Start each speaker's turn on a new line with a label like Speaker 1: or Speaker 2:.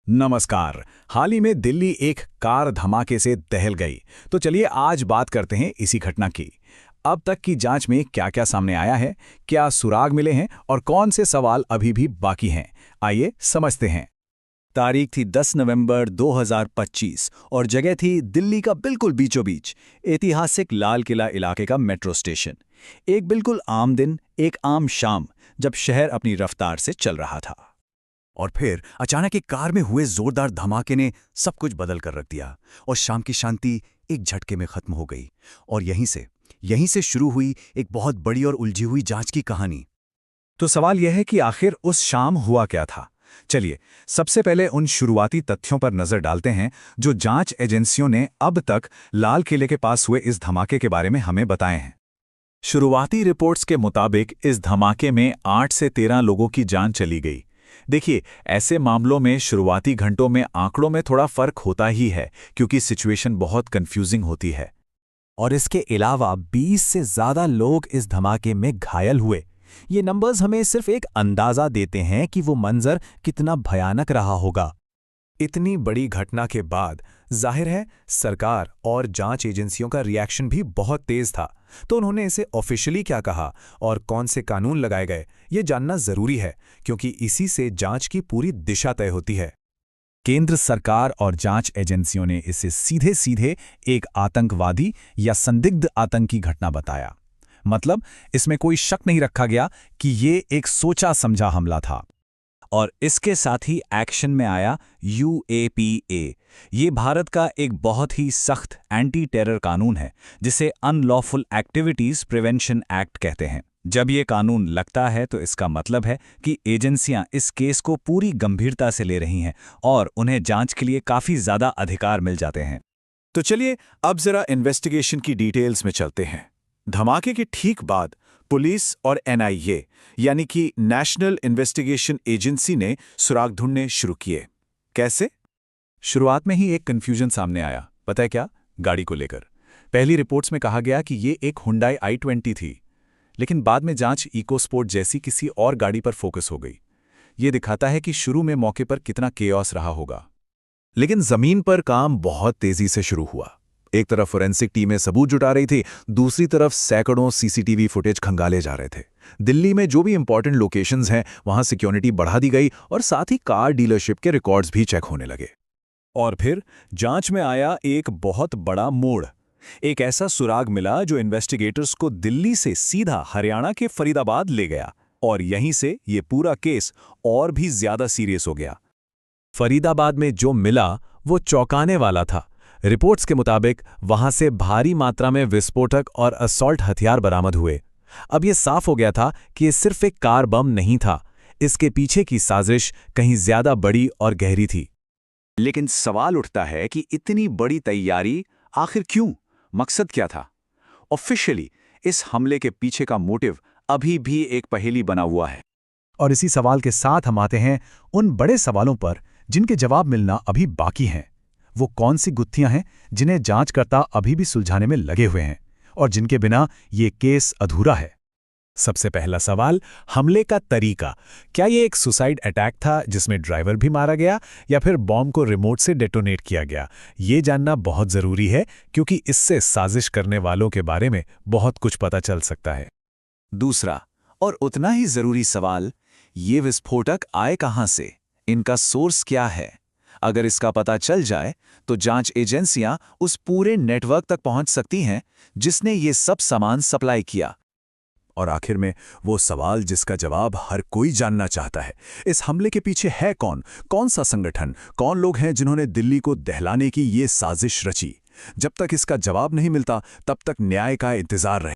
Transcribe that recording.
Speaker 1: नमस्कार। हाल ही में दिल्ली एक कार धमाके से दहल गई। तो चलिए आज बात करते हैं इसी घटना की। अब तक की जांच में क्या-क्या सामने आया है, क्या सुराग मिले हैं और कौन से सवाल अभी भी बाकी हैं, आइए समझते हैं।
Speaker 2: तारीख थी 10 नवंबर 2025 और जगह थी दिल्ली का बिल्कुल बीचों बीच ऐतिहासिक लाल किला इलाके का मेट्रो स्टेशन। एक बिल्कुल आम दिन, एक आम शाम, जब शहर अपनी रफ्तार से चल रहा था। और फिर अचानक एक कार में हुए जोरदार धमाके ने सब कुछ बदल कर रख दिया और शाम की शांति एक झटके में खत्म हो गई। और यहीं से शुरू हुई एक बहुत बड़ी और उलझी हुई जांच की कहानी।
Speaker 1: तो सवाल यह है कि आखिर उस शाम हुआ क्या था। चलिए सबसे पहले उन शुरुआती तथ्यों पर नजर डालते हैं जो जांच एजेंसियों ने अब तक लाल किले के पास हुए इस धमाके के बारे में हमें बताए हैं। शुरुआती रिपोर्ट्स के मुताबिक इस धमाके में 8 से 13 लोगों की जान चली गई। देखिए, ऐसे मामलों में शुरुआती घंटों में आंकड़ों में थोड़ा फर्क होता ही है क्योंकि सिचुएशन बहुत कंफ्यूजिंग होती है।
Speaker 2: और इसके अलावा 20 से ज्यादा लोग इस धमाके में घायल हुए। ये नंबर्स हमें सिर्फ एक अंदाजा देते हैं कि वो मंजर कितना भयानक रहा होगा। इतनी बड़ी घटना के बाद जाहिर है सरकार और जांच एजेंसियों का रिएक्शन भी बहुत तेज था। तो उन्होंने इसे ऑफिशियली क्या कहा और कौन से कानून लगाए गए, ये जानना जरूरी है क्योंकि इसी से जांच की पूरी दिशा तय होती है।
Speaker 1: केंद्र सरकार और जांच एजेंसियों ने इसे सीधे सीधे एक आतंकवादी या संदिग्ध आतंकी घटना बताया। मतलब इसमें कोई शक नहीं रखा गया कि ये एक सोचा समझा हमला था।
Speaker 2: और इसके साथ ही एक्शन में आया UAPA। ये भारत का एक बहुत ही सख्त एंटी टेरर कानून है जिसे अनलॉफुल एक्टिविटीज प्रिवेंशन एक्ट कहते हैं। जब ये कानून लगता है तो इसका मतलब है कि एजेंसियां इस केस को पूरी गंभीरता से ले रही हैं और उन्हें जांच के लिए काफी ज्यादा अधिकार मिल जाते हैं।
Speaker 1: तो चलिए अब जरा इन्वेस्टिगेशन की डिटेल्स में चलते हैं। धमाके के ठीक बाद पुलिस और NIA यानी कि नेशनल इन्वेस्टिगेशन एजेंसी ने सुराग ढूंढने शुरू किए। कैसे? शुरुआत में ही एक कंफ्यूजन सामने आया। पता है क्या? गाड़ी को लेकर पहली रिपोर्ट्स में कहा गया कि ये एक हुंडई i20 थी, लेकिन बाद में जांच इकोस्पोर्ट जैसी किसी और गाड़ी पर फोकस हो गई। ये दिखाता है कि शुरू में मौके पर कितना केओस रहा होगा। लेकिन जमीन पर काम बहुत तेजी से शुरू हुआ। एक तरफ फोरेंसिक टीमें सबूत जुटा रही थी, दूसरी तरफ सैकड़ों CCTV फुटेज खंगाले जा रहे थे। दिल्ली में जो भी इंपॉर्टेंट लोकेशंस हैं वहां सिक्योरिटी बढ़ा दी गई और साथ ही कार डीलरशिप के रिकॉर्ड्स भी चेक होने लगे।
Speaker 2: और फिर जांच में आया एक बहुत बड़ा मोड़। एक ऐसा सुराग मिला जो इन्वेस्टिगेटर्स को दिल्ली से सीधा हरियाणा के फरीदाबाद ले गया और यहीं से ये पूरा केस और भी ज्यादा सीरियस हो गया।
Speaker 1: फरीदाबाद में जो मिला वो चौंकाने वाला था। रिपोर्ट्स के मुताबिक वहां से भारी मात्रा में विस्फोटक और असॉल्ट हथियार बरामद हुए। अब यह साफ हो गया था कि ये सिर्फ एक कार बम नहीं था, इसके पीछे की साजिश कहीं ज्यादा बड़ी और गहरी थी।
Speaker 2: लेकिन सवाल उठता है कि इतनी बड़ी तैयारी आखिर क्यों? मकसद क्या था? ऑफिशियली इस हमले के पीछे का मोटिव अभी भी एक पहेली बना हुआ है।
Speaker 1: और इसी सवाल के साथ हम आते हैं उन बड़े सवालों पर जिनके जवाब मिलना अभी बाकी हैं। वो कौन सी गुत्थियां हैं जिन्हें जांचकर्ता अभी भी सुलझाने में लगे हुए हैं और जिनके बिना ये केस अधूरा है। सबसे पहला सवाल, हमले का तरीका। क्या ये एक सुसाइड अटैक था जिसमें ड्राइवर भी मारा गया या फिर बॉम्ब को रिमोट से डेटोनेट किया गया? ये जानना बहुत जरूरी है क्योंकि इससे साजिश करने वालों के बारे में बहुत कुछ पता चल सकता है।
Speaker 2: दूसरा और उतना ही जरूरी सवाल, ये विस्फोटक आए कहां से? इनका सोर्स क्या है? अगर इसका पता चल जाए तो जांच एजेंसियां उस पूरे नेटवर्क तक पहुंच सकती हैं जिसने ये सब सामान सप्लाई किया।
Speaker 1: और आखिर में वो सवाल जिसका जवाब हर कोई जानना चाहता है, इस हमले के पीछे है कौन? कौन सा संगठन? कौन लोग हैं जिन्होंने दिल्ली को दहलाने की ये साजिश रची? जब तक इसका जवाब नहीं मिलता तब तक न्याय का इंतजार रहे।